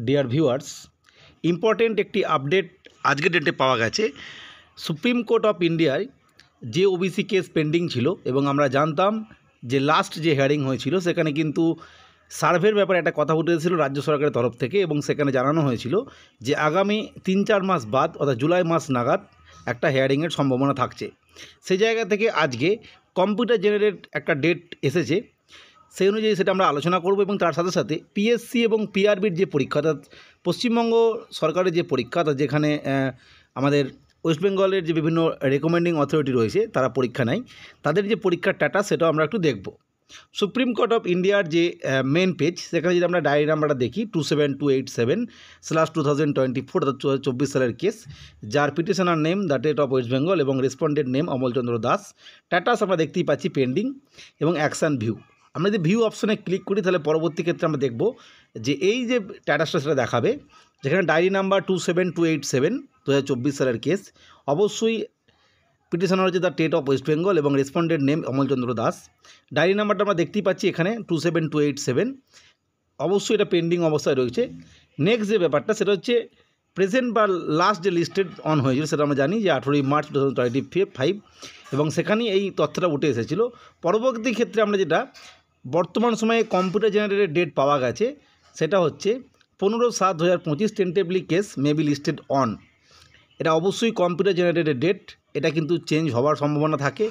Dear viewers, important একটি update আজকের ডেটে পাওয়া গেছে। সুপ্রিম কোর্ট অফ ইন্ডিয়ায় যে ওবিসি কেস পেন্ডিং ছিল এবং আমরা জানতাম যে লাস্ট যে হিয়ারিং হয়েছিল সেখানে কিন্তু সার্ভের ব্যাপারে একটা কথা উঠে এসেছিল রাজ্য সরকারের তরফ থেকে, এবং সেখানে জানানো হয়েছিল যে আগামী 3-4 মাস বাদ অর্থাৎ জুলাই মাস নাগাদ একটা হিয়ারিংয়ের সম্ভাবনা থাকছে। সেই জায়গা থেকে আজকে কম্পিউটার জেনারেট একটা ডেট এসেছে, সেই অনুযায়ী সেটা আমরা আলোচনা করব এবং তার সাথে সাথে পিএসসি এবং পিআরবির যে পরীক্ষা, অর্থাৎ পশ্চিমবঙ্গ সরকারের যে পরীক্ষা, অর্থাৎ যেখানে আমাদের ওয়েস্ট বেঙ্গলের যে বিভিন্ন রেকমেন্ডিং অথরিটি রয়েছে তারা পরীক্ষা নেয়, তাদের যে পরীক্ষার স্ট্যাটাস সেটাও আমরা একটু দেখব। সুপ্রিম কোর্ট অফ ইন্ডিয়ার যে মেন পেজ, সেখানে যদি আমরা ডায়েরি নাম্বারটা দেখি 27287/2024 অর্থাৎ 2024 সালের কেস, যার petitioner name the state of West Bengal এবং respondent name Amal Chandra Das. Status আমরা দেখতেই পাচ্ছি পেন্ডিং এবং অ্যাকশান ভিউ। আমরা যদি ভিউ অপশনে ক্লিক করি তাহলে পরবর্তী ক্ষেত্রে আমরা দেখব যে এই যে স্ট্যাটাসটা সেটা দেখাবে, যেখানে ডায়েরি নাম্বার 27287/2024 সালের কেস। অবশ্যই পিটিশনার হচ্ছে the state of West Bengal এবং respondent name Amal Chandra Das. Diary নাম্বারটা আমরা দেখতেই পাচ্ছি এখানে 27287। অবশ্যই এটা পেন্ডিং অবস্থায় রয়েছে। নেক্সট যে ব্যাপারটা সেটা হচ্ছে প্রেজেন্ট বা লাস্ট যে লিস্টেড অন হয়েছিল সেটা আমরা জানি যে 18 মার্চ 2025, এবং সেখানেই এই তথ্যটা উঠে এসেছিলো। পরবর্তী ক্ষেত্রে আমরা যেটা বর্তমান সময়ে কম্পিউটার জেনারেটেড ডেট পাওয়া গেছে সেটা হচ্ছে 15/7/2025 tentatively case may be listed on. এটা অবশ্যই কম্পিউটার জেনারেটেড ডেট, এটা কিন্তু চেঞ্জ হওয়ার সম্ভাবনা থাকে।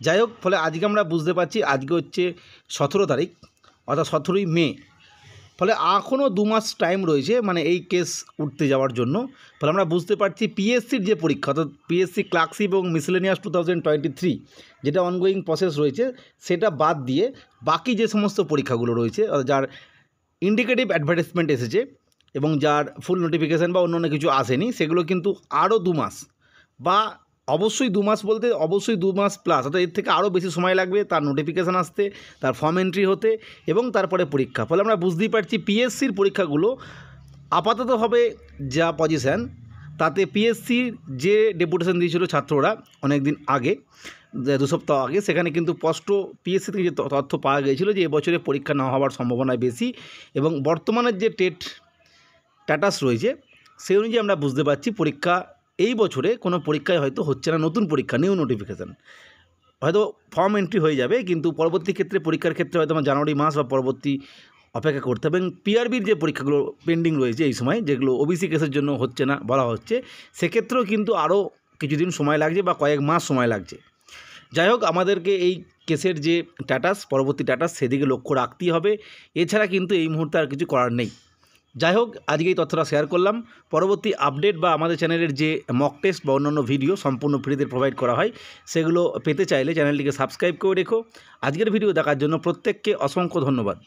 যাই হোক, ফলে আজকে আমরা বুঝতে পারছি আজকে হচ্ছে 17 তারিখ অর্থাৎ 17ই মে, ফলে এখনও 2 মাস টাইম রয়েছে মানে এই কেস উঠতে যাওয়ার জন্য। ফলে আমরা বুঝতে পারছি পিএসসির যে পরীক্ষা, অর্থাৎ পিএসসি ক্লার্কশিপ এবং মিসেলেনিয়াস 2023 যেটা অনগোয়িং প্রসেস রয়েছে, সেটা বাদ দিয়ে বাকি যে সমস্ত পরীক্ষাগুলো রয়েছে, যার ইন্ডিকেটিভ অ্যাডভার্টাইজমেন্ট এসেছে এবং যার ফুল নোটিফিকেশান বা অন্য কিছু আসেনি, সেগুলো কিন্তু আরও 2 মাস বা অবশ্যই 2 মাস বলতে অবশ্যই 2 মাস প্লাস, অর্থাৎ এর থেকে আরও বেশি সময় লাগবে তার নোটিফিকেশান আসতে, তার ফর্ম এন্ট্রি হতে এবং তারপরে পরীক্ষা। ফলে আমরা বুঝতেই পারছি পিএসসির পরীক্ষাগুলো আপাততভাবে যা পজিশান, তাতে পিএসসির যে ডেপুটেশন দিয়েছিল ছাত্ররা অনেক দিন আগে, 2 সপ্তাহ আগে, সেখানে কিন্তু স্পষ্ট পিএসসি থেকে যে তথ্য পাওয়া গিয়েছিল যে এবছরে পরীক্ষা না হওয়ার সম্ভাবনা বেশি, এবং বর্তমানের যে টেট স্ট্যাটাস রয়েছে সেই অনুযায়ী আমরা বুঝতে পারছি পরীক্ষা এই বছরে কোনো পরীক্ষায় হয়তো হচ্ছে না, নতুন পরীক্ষা নিউ নোটিফিকেশান, হয়তো ফর্ম এন্ট্রি হয়ে যাবে, কিন্তু পরবর্তী ক্ষেত্রে পরীক্ষার ক্ষেত্রে হয়তো আমার জানুয়ারি মাস বা পরবর্তী অপেক্ষা করতে হবে। এবং পিআরবির যে পরীক্ষাগুলো পেন্ডিং রয়েছে এই সময়, যেগুলো ওবিসি কেসের জন্য হচ্ছে না বলা হচ্ছে, সেক্ষেত্রেও কিন্তু আরও কিছুদিন সময় লাগছে বা কয়েক মাস সময় লাগছে। যাই হোক, আমাদেরকে এই কেসের যে স্ট্যাটাস, পরবর্তী স্ট্যাটাস, সেদিকে লক্ষ্য রাখতেই হবে, এছাড়া কিন্তু এই মুহূর্তে আর কিছু করার নেই। যাই হোক, আজকে এই তথ্যটা শেয়ার করলাম। পরবর্তী আপডেট বা আমাদের চ্যানেলের যে মক টেস্ট বা অন্যান্য ভিডিও সম্পূর্ণ ফ্রিতে প্রোভাইড করা হয়, সেগুলো পেতে চাইলে চ্যানেলটিকে সাবস্ক্রাইব করে রেখো। আজকের ভিডিও দেখার জন্য প্রত্যেককে অসংখ্য ধন্যবাদ।